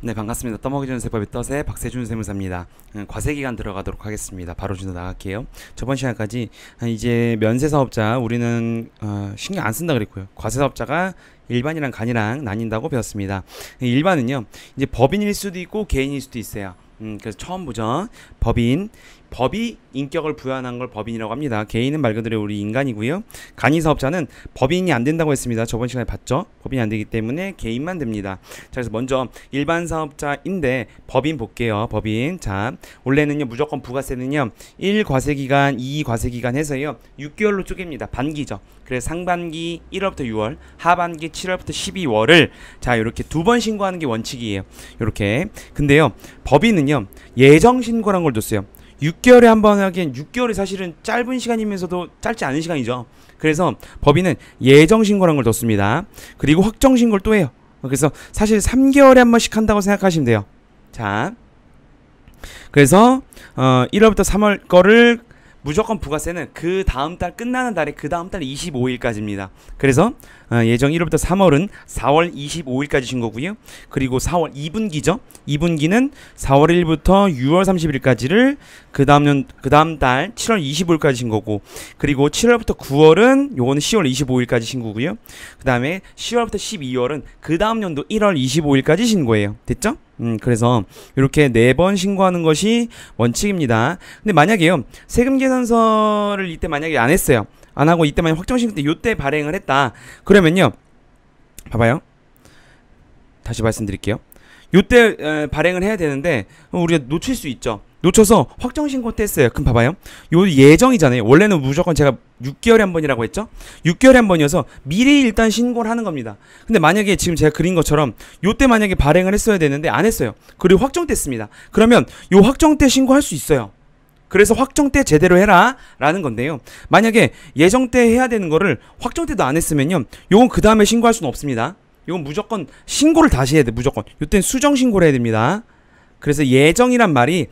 네, 반갑습니다. 떠먹이 주는 세법의 덫의 박세준 세무사입니다. 과세기간 들어가도록 하겠습니다. 바로 주로 나갈게요. 저번 시간까지 이제 면세사업자 우리는 신경 안 쓴다 그랬고요. 과세사업자가 일반이랑 간이랑 나뉜다고 배웠습니다. 일반은요, 이제 법인일 수도 있고 개인일 수도 있어요. 그래서 처음 보죠. 법이 인격을 부여한 걸 법인이라고 합니다. 개인은 말 그대로 우리 인간이고요. 간이사업자는 법인이 안 된다고 했습니다. 저번 시간에 봤죠. 법인이 안 되기 때문에 개인만 됩니다. 자, 그래서 먼저 일반 사업자인데 법인 볼게요. 법인. 자, 원래는요 무조건 부가세는요 1 과세기간, 2 과세기간 해서요 6개월로 쪼갭니다. 반기죠. 그래서 상반기 1월부터 6월, 하반기 7월부터 12월을 자 이렇게 두 번 신고하는 게 원칙이에요. 이렇게. 근데요 법인은요 예정 신고란 걸 뒀어요. 6개월에 한 번 하기엔 6개월이 사실은 짧은 시간이면서도 짧지 않은 시간이죠. 그래서 법인은 예정신고라는 걸 뒀습니다. 그리고 확정신고를 또 해요. 그래서 사실 3개월에 한 번씩 한다고 생각하시면 돼요. 자, 그래서 1월부터 3월 거를 무조건 부가세는 그 다음 달 끝나는 달에 그 다음 달 25일까지입니다. 그래서 예정 1월부터 3월은 4월 25일까지 신고고요. 그리고 4월 2분기죠. 2분기는 4월 1일부터 6월 30일까지를 그 다음 달 7월 25일까지 신고고, 그리고 7월부터 9월은 요거는 10월 25일까지 신고고요. 그 다음에 10월부터 12월은 그 다음 연도 1월 25일까지 신고해요. 됐죠? 그래서 이렇게 4번 신고하는 것이 원칙입니다. 근데 만약에요 세금 계산서를 이때 만약에 안 했어요. 안 하고 이때 만약 확정신고 때 요때 발행을 했다. 그러면요 봐봐요. 다시 말씀드릴게요. 요때 발행을 해야 되는데 우리가 놓칠 수 있죠. 놓쳐서 확정신고 때 했어요. 그럼 봐봐요. 요 예정이잖아요. 원래는 무조건 제가 6개월에 한 번이라고 했죠. 6개월에 한 번이어서 미리 일단 신고를 하는 겁니다. 근데 만약에 지금 제가 그린 것처럼 요때 만약에 발행을 했어야 되는데 안 했어요. 그리고 확정 때 했습니다. 그러면 요 확정 때 신고할 수 있어요. 그래서 확정 때 제대로 해라 라는 건데요. 만약에 예정 때 해야 되는 거를 확정 때도 안 했으면요 요건 그 다음에 신고할 수는 없습니다. 이건 무조건 신고를 다시 해야 돼. 무조건 요때는 수정 신고를 해야 됩니다. 그래서 예정이란 말이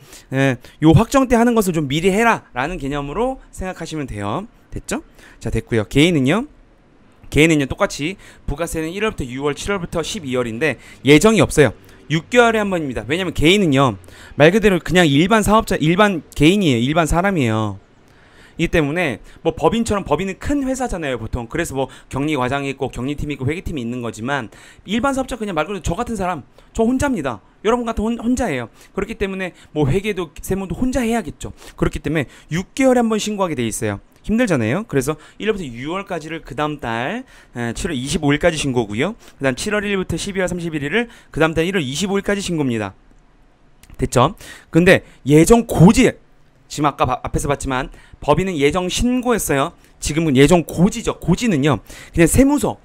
요 확정 때 하는 것을 좀 미리 해라 라는 개념으로 생각하시면 돼요. 됐죠? 자, 됐고요. 개인은요 똑같이 부가세는 1월부터 6월, 7월부터 12월인데 예정이 없어요. 6개월에 한 번입니다. 왜냐면 개인은요 말 그대로 그냥 일반 사업자, 일반 개인이에요. 일반 사람이에요. 이 때문에 뭐 법인처럼, 법인은 큰 회사잖아요 보통. 그래서 뭐 격리과장이 있고 격리팀이 있고 회계팀이 있는 거지만 일반 사업자 그냥 말 그대로 저 같은 사람, 저 혼자입니다. 여러분 같은 혼자예요. 그렇기 때문에 뭐 회계도 세무도 혼자 해야겠죠. 그렇기 때문에 6개월에 한 번 신고하게 돼 있어요. 힘들잖아요. 그래서 1월부터 6월까지를 그 다음 달 7월 25일까지 신고고요. 그 다음 7월 1일부터 12월 31일을 그 다음 달 1월 25일까지 신고입니다. 됐죠? 근데 예정 고지, 지금 아까 앞에서 봤지만 법인은 예정 신고했어요. 지금은 예정 고지죠. 고지는요 그냥 세무서,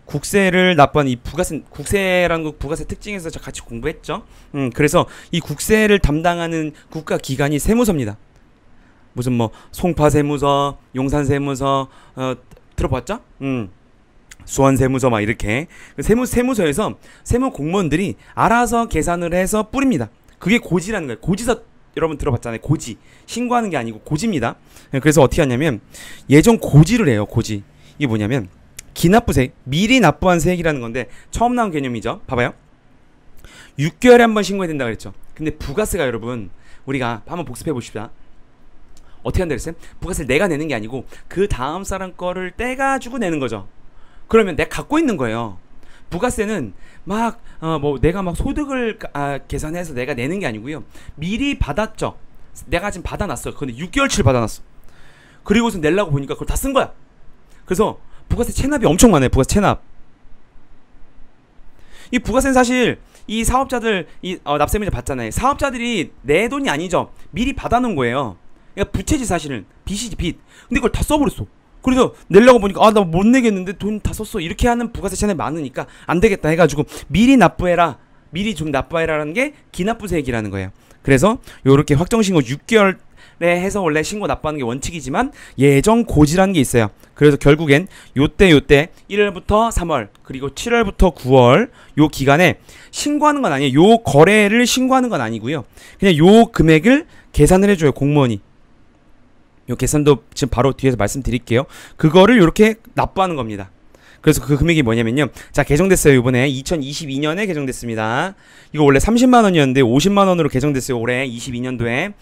국세를 납부한 이 부가세, 국세라는 거 부가세 특징에서 저 같이 공부했죠. 그래서 이 국세를 담당하는 국가기관이 세무서입니다. 무슨 뭐 송파세무서, 용산세무서 들어봤죠? 수원세무서 막 이렇게 세무서에서 세무 공무원들이 알아서 계산을 해서 뿌립니다. 그게 고지라는 거예요. 고지서 여러분 들어봤잖아요. 고지. 신고하는 게 아니고 고지입니다. 그래서 어떻게 하냐면 예정 고지를 해요. 고지. 이게 뭐냐면 기납부세액, 미리 납부한 세액이라는 건데 처음 나온 개념이죠. 봐봐요. 6개월에 한 번 신고해야 된다 그랬죠. 근데 부가세가 여러분 우리가 한번 복습해 보십시다. 어떻게 한다 그랬어요? 부가세를 내가 내는 게 아니고 그 다음 사람 거를 떼가지고 내는 거죠. 그러면 내가 갖고 있는 거예요. 부가세는 막 뭐 내가 막 소득을 계산해서 내가 내는 게 아니고요. 미리 받았죠. 내가 지금 받아놨어. 근데 6개월치를 받아놨어. 그리고서 내려고 보니까 그걸 다 쓴 거야. 그래서 부가세 체납이 엄청 많아요. 부가세 체납. 이 부가세는 사실 이 사업자들 납세민자 받잖아요. 사업자들이 내 돈이 아니죠. 미리 받아놓은 거예요. 그러니까 부채지 사실은. 빚이지 빚. 근데 그걸 다 써버렸어. 그래서 내려고 보니까 나 못 내겠는데 돈 다 썼어. 이렇게 하는 부가세 체납이 많으니까 안 되겠다 해가지고 미리 납부해라. 미리 좀 납부해라라는 게 기납부세액이라는 거예요. 그래서 요렇게 확정신고 6개월에 해서 원래 신고 납부하는 게 원칙이지만 예정 고지라는 게 있어요. 그래서 결국엔 요때 1월부터 3월 그리고 7월부터 9월 요 기간에 신고하는 건 아니에요. 요 거래를 신고하는 건 아니고요. 그냥 요 금액을 계산을 해줘요. 공무원이. 요 계산도 지금 바로 뒤에서 말씀드릴게요. 그거를 요렇게 납부하는 겁니다. 그래서 그 금액이 뭐냐면요. 자, 개정됐어요. 이번에 2022년에 개정됐습니다. 이거 원래 30만 원이었는데 50만 원으로 개정됐어요. 올해 22년도에.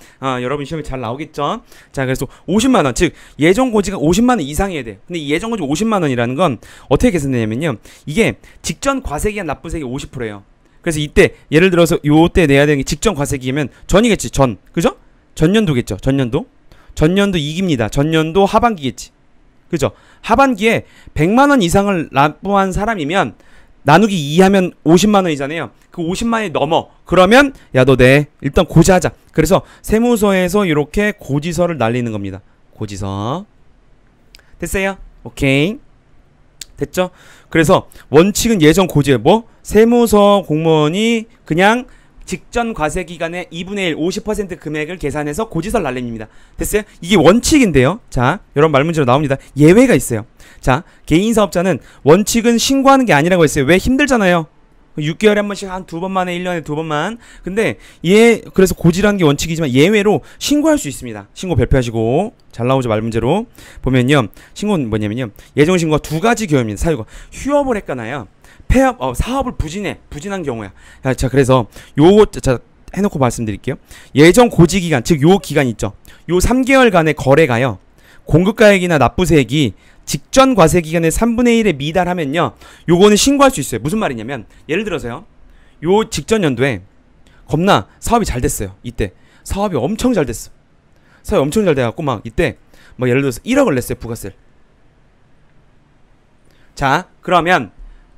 여러분 시험에 잘 나오겠죠? 자, 그래서 50만 원, 즉 예정 고지가 50만 원 이상이어야 돼. 근데 이 예정 고지 50만 원이라는 건 어떻게 계산되냐면요. 이게 직전 과세기간 납부세액이 50%예요. 그래서 이때 예를 들어서 요때 내야 되는 게 직전 과세기면 전이겠지. 전. 그죠? 전년도겠죠. 전년도. 전년도 2기입니다. 전년도 하반기겠지. 그죠? 하반기에 100만 원 이상을 납부한 사람이면 나누기 2 하면 50만 원이잖아요. 그 50만 원이 넘어. 그러면 야, 너 내 일단 고지하자. 그래서 세무서에서 이렇게 고지서를 날리는 겁니다. 고지서. 됐어요? 오케이. 됐죠? 그래서 원칙은 예정 고지에 뭐? 세무서 공무원이 그냥 직전 과세 기간의 2분의 1, 50% 금액을 계산해서 고지서를 날립니다. 됐어요? 이게 원칙인데요. 자, 여러분 말문제로 나옵니다. 예외가 있어요. 자, 개인사업자는 원칙은 신고하는 게 아니라고 했어요. 왜? 힘들잖아요. 6개월에 한 번씩 한 2번 만에 1년에 2번만. 근데 그래서 고지라는 게 원칙이지만 예외로 신고할 수 있습니다. 신고 발표하시고. 잘 나오죠, 말문제로. 보면요. 신고는 뭐냐면요. 예정신고가 두 가지 경우입니다. 사유가. 휴업을 했거나요. 폐업, 사업을 부진한 경우야. 자, 그래서 자, 해놓고 말씀드릴게요. 예정 고지 기간, 즉 요 기간 있죠. 요 3개월간의 거래가요. 공급가액이나 납부세액이 직전 과세 기간의 3분의 1에 미달하면요. 요거는 신고할 수 있어요. 무슨 말이냐면 예를 들어서요. 요 직전 연도에 겁나 사업이 잘 됐어요. 이때 사업이 엄청 잘 됐어. 사업이 엄청 잘 돼갖고 막 이때 뭐 예를 들어서 1억을 냈어요. 부가세를. 자, 그러면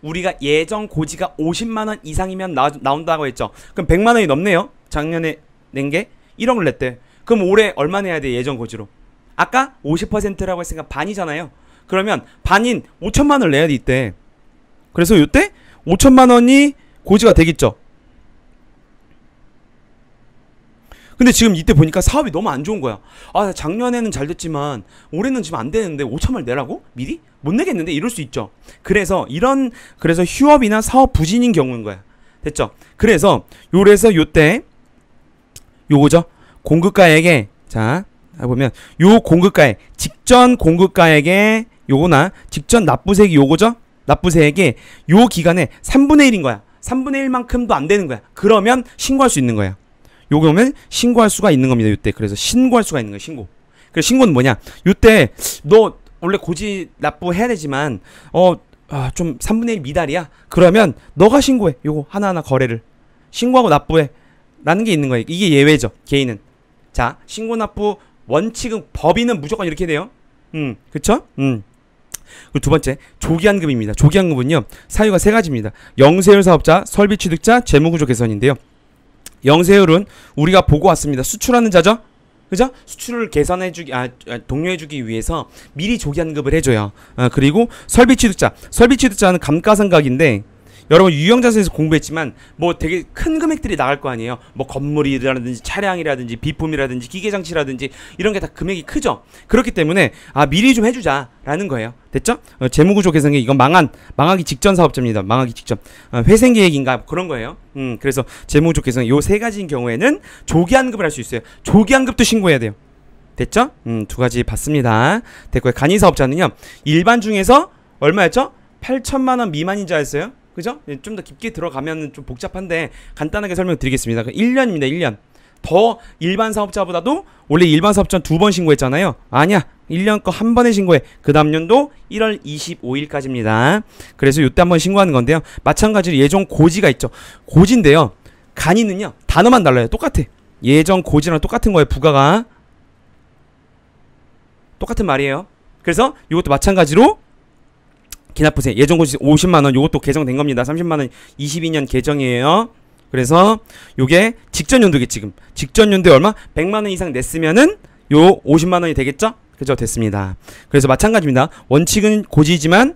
우리가 예정 고지가 50만 원 이상이면 나온다고 했죠. 그럼 100만 원이 넘네요. 작년에 낸 게 1억을 냈대. 그럼 올해 얼마 내야 돼? 예정 고지로. 아까 50%라고 했으니까 반이잖아요. 그러면 반인 5천만 원을 내야 돼 이때. 그래서 이때 5천만 원이 고지가 되겠죠. 근데 지금 이때 보니까 사업이 너무 안 좋은 거야. 아, 작년에는 잘 됐지만 올해는 지금 안 되는데 5천만 원 내라고? 미리? 못 내겠는데? 이럴 수 있죠. 그래서 휴업이나 사업 부진인 경우인 거야. 됐죠? 그래서 요때 요거죠. 공급가액에 자, 보면 요 공급가액 직전 공급가액에 요거나 직전 납부세액이 요거죠. 납부세액이 요 기간에 3분의 1인 거야. 3분의 1만큼도 안 되는 거야. 그러면 신고할 수 있는 거야. 요거면 신고할 수가 있는 겁니다. 요때. 그래서 신고할 수가 있는 거예요. 신고. 그래서 신고는 뭐냐? 요때 너 원래 고지 납부해야 되지만 좀 3분의 1 미달이야. 그러면 너가 신고해. 요거 하나하나 거래를 신고하고 납부해. 라는 게 있는 거예요. 이게 예외죠. 개인은. 자, 신고 납부 원칙은 법인은 무조건 이렇게 돼요. 그쵸? 그리고 두 번째, 조기환급입니다. 조기환급은요, 사유가 세 가지입니다. 영세율 사업자, 설비취득자, 재무구조 개선인데요. 영세율은 우리가 보고 왔습니다. 수출하는 자죠? 그죠? 수출을 독려해주기 위해서 미리 조기환급을 해줘요. 그리고 설비취득자는 감가상각인데, 여러분 유형자산에서 공부했지만 뭐 되게 큰 금액들이 나갈 거 아니에요. 뭐 건물이라든지 차량이라든지 비품이라든지 기계장치라든지 이런 게 다 금액이 크죠. 그렇기 때문에 미리 좀 해주자라는 거예요. 됐죠? 재무구조 개선계 이건 망하기 직전 사업자입니다. 망하기 직전 회생계획인가 그런 거예요. 그래서 재무구조 개선 요 세 가지인 경우에는 조기환급을 할 수 있어요. 조기환급도 신고해야 돼요. 됐죠? 두 가지 봤습니다. 됐고요. 간이사업자는요 일반 중에서 얼마였죠? 8천만 원 미만인 줄 알았어요. 그죠? 좀 더 깊게 들어가면 좀 복잡한데 간단하게 설명드리겠습니다. 1년입니다. 1년. 더 일반 사업자보다도 원래 일반 사업자는 2번 신고했잖아요. 아니야. 1년 거 한 번에 신고해. 그 다음 년도 1월 25일까지입니다. 그래서 요때 한번 신고하는 건데요. 마찬가지로 예정 고지가 있죠. 고지인데요. 간이는요. 단어만 달라요. 똑같아. 예정 고지랑 똑같은 거예요. 부가가. 똑같은 말이에요. 그래서 이것도 마찬가지로 기납부세 예정고지 50만원 요것도 개정된 겁니다. 30만원 22년 개정이에요. 그래서 요게 직전 연도게 지금 직전 연도에 얼마? 100만원 이상 냈으면은 요 50만원이 되겠죠? 그죠? 됐습니다. 그래서 마찬가지입니다. 원칙은 고지지만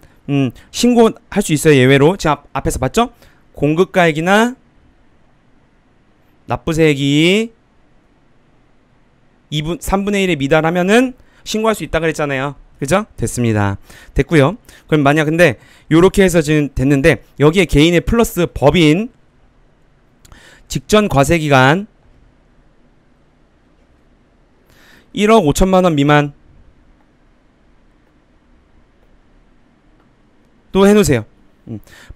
신고할 수 있어요. 예외로 제가 앞에서 봤죠? 공급가액이나 납부세액이 3분의 1에 미달하면은 신고할 수 있다 그랬잖아요. 그죠? 됐습니다. 됐고요. 그럼 만약 근데 요렇게 해서 지금 됐는데 여기에 개인의 플러스 법인 직전 과세기간 1억 5천만 원 미만 또 해놓으세요.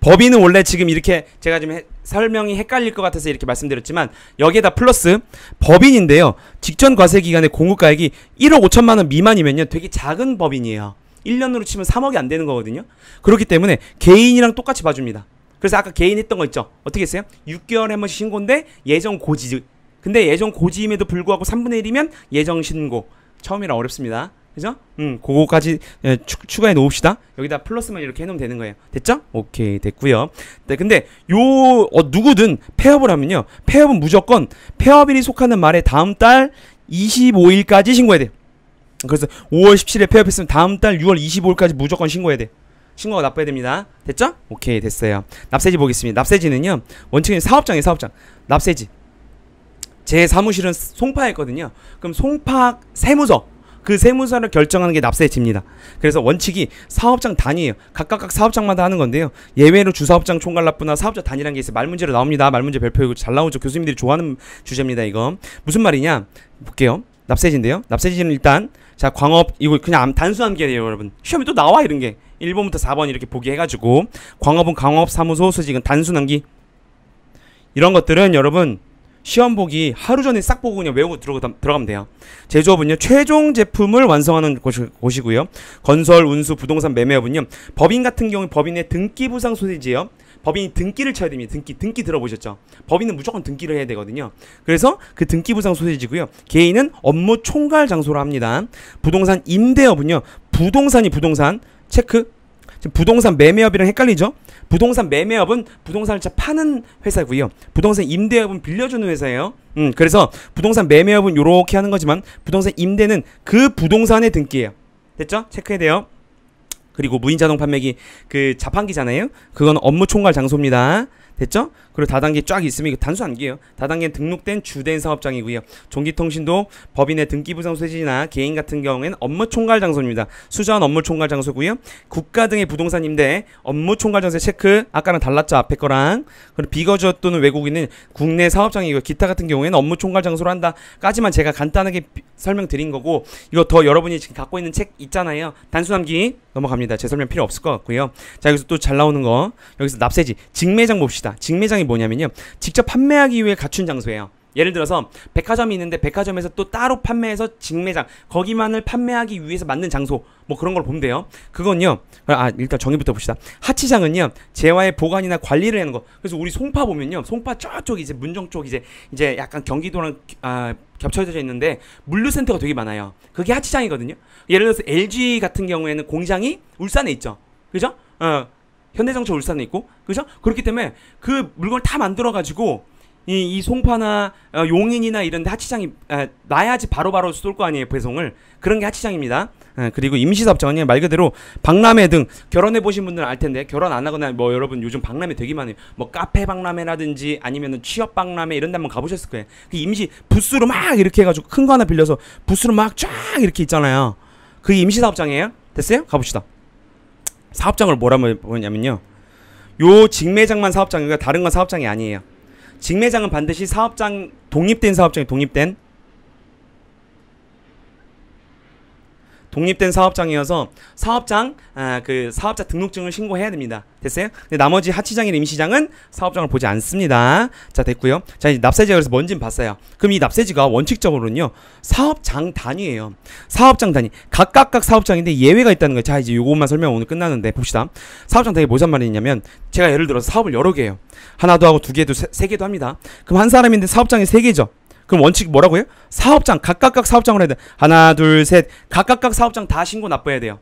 법인은 원래 지금 이렇게 제가 지금 설명이 헷갈릴 것 같아서 이렇게 말씀드렸지만 여기에다 플러스 법인인데요. 직전 과세기간의 공급가액이 1억 5천만 원 미만이면요 되게 작은 법인이에요. 1년으로 치면 3억이 안 되는 거거든요. 그렇기 때문에 개인이랑 똑같이 봐줍니다. 그래서 아까 개인 했던 거 있죠. 어떻게 했어요? 6개월에 한 번씩 신고인데 예정 고지. 근데 예정 고지임에도 불구하고 3분의 1이면 예정 신고. 처음이라 어렵습니다. 그죠? 그거까지 추가해 놓읍시다. 여기다 플러스만 이렇게 해놓으면 되는 거예요. 됐죠? 오케이, 됐고요. 네, 근데 누구든 폐업을 하면요. 폐업은 무조건 폐업일이 속하는 말에 다음 달 25일까지 신고해야 돼요. 그래서 5월 17일에 폐업했으면 다음 달 6월 25일까지 무조건 신고해야 돼. 신고가 납부해야 됩니다. 됐죠? 오케이, 됐어요. 납세지 보겠습니다. 납세지는요. 원칙은 사업장이에요, 사업장. 납세지. 제 사무실은 송파에 있거든요. 그럼 송파 세무서. 그 세무서를 결정하는 게 납세지입니다. 그래서 원칙이 사업장 단위예요. 각각 사업장마다 하는 건데요. 예외로 주사업장 총괄납부나 사업자 단위라는 게 있어요. 말문제로 나옵니다. 말문제 별표이고 잘 나오죠. 교수님들이 좋아하는 주제입니다. 이거 무슨 말이냐 볼게요. 납세지인데요. 납세지는 일단 자 광업 이거 그냥 단순한 게 돼요. 여러분 시험에 또 나와 이런 게 1번부터 4번 이렇게 보기 해가지고 광업은 광업사무소 수직은 단순한기 이런 것들은 여러분 시험 보기 하루 전에 싹 보고 그냥 외우고 들어가면 돼요. 제조업은요 최종 제품을 완성하는 곳이고요. 건설, 운수, 부동산, 매매업은요 법인 같은 경우 법인의 등기부상 소재지예요. 법인이 등기를 쳐야 됩니다. 등기 들어보셨죠? 법인은 무조건 등기를 해야 되거든요. 그래서 그 등기부상 소재지고요. 개인은 업무 총괄 장소로 합니다. 부동산 임대업은요 부동산 체크. 지금 부동산 매매업이랑 헷갈리죠? 부동산 매매업은 부동산을 진짜 파는 회사고요. 부동산 임대업은 빌려주는 회사예요. 그래서 부동산 매매업은 요렇게 하는 거지만 부동산 임대는 그 부동산의 등기예요. 됐죠? 체크해야 돼요. 그리고 무인자동 판매기 그 자판기잖아요. 그건 업무 총괄 장소입니다. 됐죠? 그리고 다단계 쫙 있으면 이거 단순한기예요. 다단계는 등록된 주된 사업장이고요. 전기통신도 법인의 등기부상 소재지나 개인 같은 경우에는 업무 총괄 장소입니다. 수전 업무 총괄 장소고요. 국가 등의 부동산 임대 업무 총괄 장소 체크. 아까랑 달랐죠? 앞에 거랑. 그리고 비거주업 또는 외국인은 국내 사업장이고 기타 같은 경우에는 업무 총괄 장소로 한다까지만 제가 간단하게 설명드린 거고 이거 더 여러분이 지금 갖고 있는 책 있잖아요. 단순함기 넘어갑니다. 제 설명 필요 없을 것 같고요. 자 여기서 또 잘 나오는 거 여기서 납세지 직매장 봅시다. 직매장이 뭐냐면요 직접 판매하기 위해 갖춘 장소예요. 예를 들어서 백화점이 있는데 백화점에서 또 따로 판매해서 직매장 거기만을 판매하기 위해서 만든 장소 뭐 그런 걸 보면 돼요. 그건요 일단 정의부터 봅시다. 하치장은요 재화의 보관이나 관리를 하는 거. 그래서 우리 송파 보면요 송파 저쪽 이제 문정 쪽 이제 약간 경기도랑 겹쳐져 있는데 물류센터가 되게 많아요. 그게 하치장이거든요. 예를 들어서 LG 같은 경우에는 공장이 울산에 있죠. 그죠? 현대자동차 울산에 있고 그죠? 그렇기 때문에 그 물건을 다 만들어 가지고 이 송파나 용인이나 이런 데 하치장이 나야지 바로바로 쏠 거 아니에요. 배송을. 그런 게 하치장입니다. 그리고 임시사업장은 말 그대로 박람회 등 결혼해 보신 분들은 알 텐데 결혼 안 하거나 뭐 여러분 요즘 박람회 되게 많아요. 뭐 카페 박람회라든지 아니면은 취업 박람회 이런 데 한번 가보셨을 거예요. 그 임시 부스로 막 이렇게 해가지고 큰 거 하나 빌려서 부스로 막 쫙 이렇게 있잖아요. 그게 임시사업장이에요. 됐어요? 가봅시다. 사업장을 뭐라고 보냐면요 요 직매장만 사업장이고요. 다른 건 사업장이 아니에요. 직매장은 반드시 사업장 독립된 사업장이 독립된 사업장이어서 사업장 그 사업자 등록증을 신고해야 됩니다. 됐어요? 근데 나머지 하치장이나 임시장은 사업장을 보지 않습니다. 자 됐고요. 자 이제 납세지가 그래서 뭔진 봤어요. 그럼 이 납세지가 원칙적으로는요 사업장 단위예요. 사업장 단위 각각 사업장인데 예외가 있다는 거예요. 자 이제 요것만 설명 오늘 끝나는데 봅시다. 사업장 단위 무슨 말이냐면 제가 예를 들어서 사업을 여러 개 해요. 하나도 하고 두 개도 세 개도 합니다. 그럼 한 사람인데 사업장이 세 개죠. 그럼 원칙 뭐라고요? 사업장 각각 사업장을 해야 돼. 하나 둘 셋 각각 사업장 다 신고 납부해야 돼요.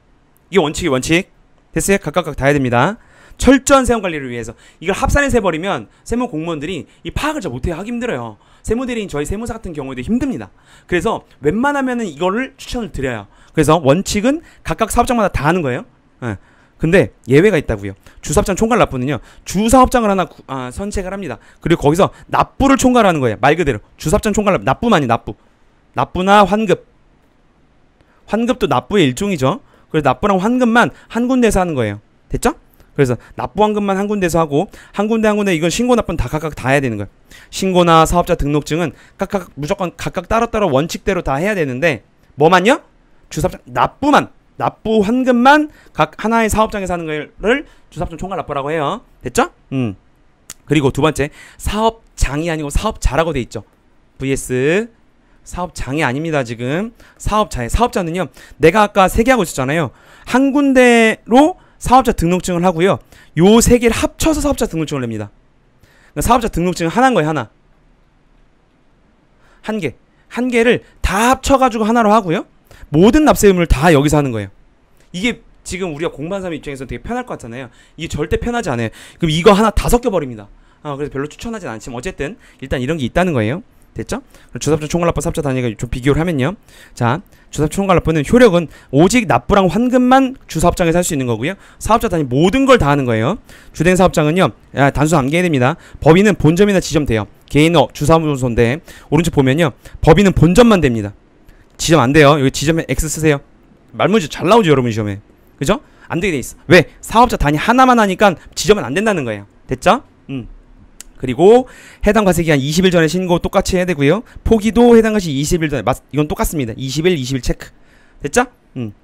이게 원칙이 원칙. 됐어요? 각각 다 해야 됩니다. 철저한 세무관리를 위해서. 이걸 합산해서 해버리면 세무 공무원들이 이 파악을 잘 못해요. 하기 힘들어요. 세무대리인 저희 세무사 같은 경우에도 힘듭니다. 그래서 웬만하면은 이거를 추천을 드려요. 그래서 원칙은 각각 사업장마다 다 하는 거예요. 근데 예외가 있다고요. 주사업장 총괄 납부는요 주사업장을 하나 선책을 합니다. 그리고 거기서 납부를 총괄하는 거예요. 말 그대로 주사업장 총괄 납부만이 납부나 환급도 납부의 일종이죠. 그래서 납부랑 환급만 한 군데서 하는 거예요. 됐죠? 그래서 납부 환급만 한 군데서 하고 한 군데 이건 신고 납부는 다 각각 다 해야 되는 거예요. 신고나 사업자 등록증은 각각 무조건 각각 따로따로 원칙대로 다 해야 되는데 뭐만요? 주사업장 납부만 납부 환급만 각 하나의 사업장에서 하는 거를 주사업장 총괄 납부라고 해요. 됐죠? 그리고 두 번째, 사업장이 아니고 사업자라고 돼 있죠. vs 사업장이 아닙니다. 지금 사업자에, 사업자는요, 내가 아까 세 개 하고 있었잖아요. 한 군데로 사업자 등록증을 하고요, 요 세 개를 합쳐서 사업자 등록증을 냅니다. 그러니까 사업자 등록증은 하나인 거예요. 하나, 한 개를 다 합쳐가지고 하나로 하고요, 모든 납세 의무를 다 여기서 하는 거예요. 이게 지금 우리가 공부하는 사람 입장에서 되게 편할 것 같잖아요. 이게 절대 편하지 않아요. 그럼 이거 하나 다 섞여버립니다. 그래서 별로 추천하진 않지만 어쨌든 일단 이런 게 있다는 거예요. 됐죠? 주사업장 총괄납부 사업자 단위가 좀 비교를 하면요, 자, 주사업장 총괄납부는 효력은 오직 납부랑 환급만 주사업장에서 할 수 있는 거고요, 사업자 단위 모든 걸 다 하는 거예요. 주된 사업장은요, 단순 암기해야 됩니다. 법인은 본점이나 지점 돼요. 개인은 주사무소인데 오른쪽 보면요, 법인은 본점만 됩니다. 지점 안 돼요. 여기 지점에 X 쓰세요. 말문제 잘 나오죠, 여러분 시험에. 그죠? 안 되게 돼 있어. 왜? 사업자 단위 하나만 하니까 지점은 안 된다는 거예요. 됐죠? 그리고 해당 과세기한 20일 전에 신고 똑같이 해야 되고요, 포기도 해당 것이 20일 전에, 이건 똑같습니다. 20일, 20일 체크. 됐죠?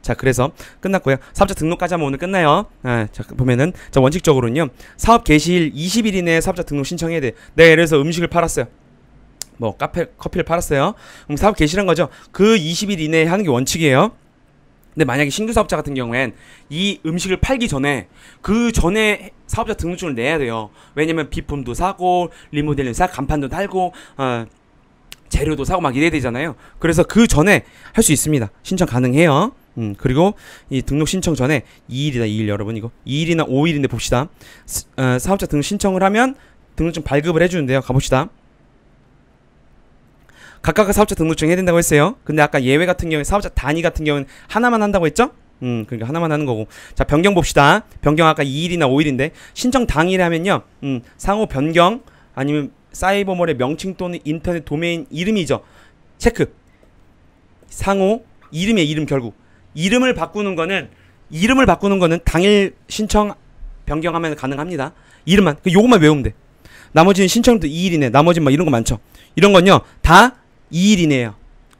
자, 그래서 끝났고요. 사업자 등록까지 하면 오늘 끝나요. 자, 보면은, 자, 원칙적으로는요, 사업 개시일 20일 이내에 사업자 등록 신청해야 돼. 내가 예를 들어서 음식을 팔았어요. 뭐 커피를 팔았어요. 그럼 사업 개시란 거죠. 그 20일 이내에 하는 게 원칙이에요. 근데 만약에 신규 사업자 같은 경우엔 이 음식을 팔기 전에, 그 전에 사업자 등록증을 내야 돼요. 왜냐면 비품도 사고, 리모델링 사고, 간판도 달고, 재료도 사고 막 이래야 되잖아요. 그래서 그 전에 할 수 있습니다. 신청 가능해요. 그리고 이 등록 신청 전에 2일이다, 2일 여러분, 이거 2일이나 5일인데 봅시다. 사업자 등록 신청을 하면 등록증 발급을 해주는데요. 가봅시다. 각각 사업자 등록증 해야 된다고 했어요. 근데 아까 예외 같은 경우에 사업자 단위 같은 경우는 하나만 한다고 했죠? 그러니까 하나만 하는 거고. 자, 변경 봅시다. 변경 아까 2일이나 5일인데 신청 당일에 하면요, 상호 변경 아니면 사이버몰의 명칭 또는 인터넷 도메인 이름이죠. 체크. 상호 이름의 이름, 결국 이름을 바꾸는 거는 당일 신청 변경하면 가능합니다. 이름만, 요것만 외우면 돼. 나머지는 신청도 2일이네. 나머지는 막 이런 거 많죠. 이런 건요 다 2일 이내예요.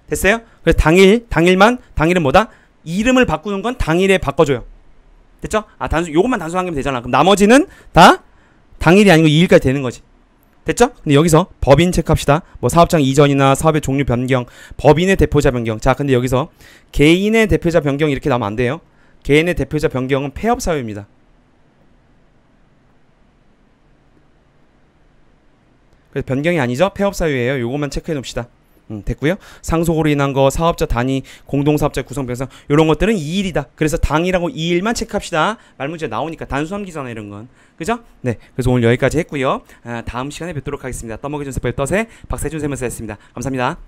됐어요? 그래서 당일은 뭐다? 이름을 바꾸는 건 당일에 바꿔줘요. 됐죠? 요것만 단순 하면 되잖아. 그럼 나머지는 다 당일이 아니고 2일까지 되는 거지. 됐죠? 근데 여기서 법인 체크합시다. 뭐 사업장 이전이나 사업의 종류 변경, 법인의 대표자 변경. 자, 근데 여기서 개인의 대표자 변경 이렇게 나오면 안 돼요. 개인의 대표자 변경은 폐업 사유입니다. 그래서 변경이 아니죠? 폐업 사유예요. 요것만 체크해 놓읍시다. 됐고요. 상속으로 인한 거, 사업자 단위, 공동사업자 구성 변경, 요런 것들은 2일이다. 그래서 당일하고 2일만 체크합시다. 말문제 나오니까 단순함기잖아, 이런 건. 그죠? 네. 그래서 오늘 여기까지 했고요. 다음 시간에 뵙도록 하겠습니다. 떠먹이 준세법의 떠세 박세준 세무사였습니다. 감사합니다.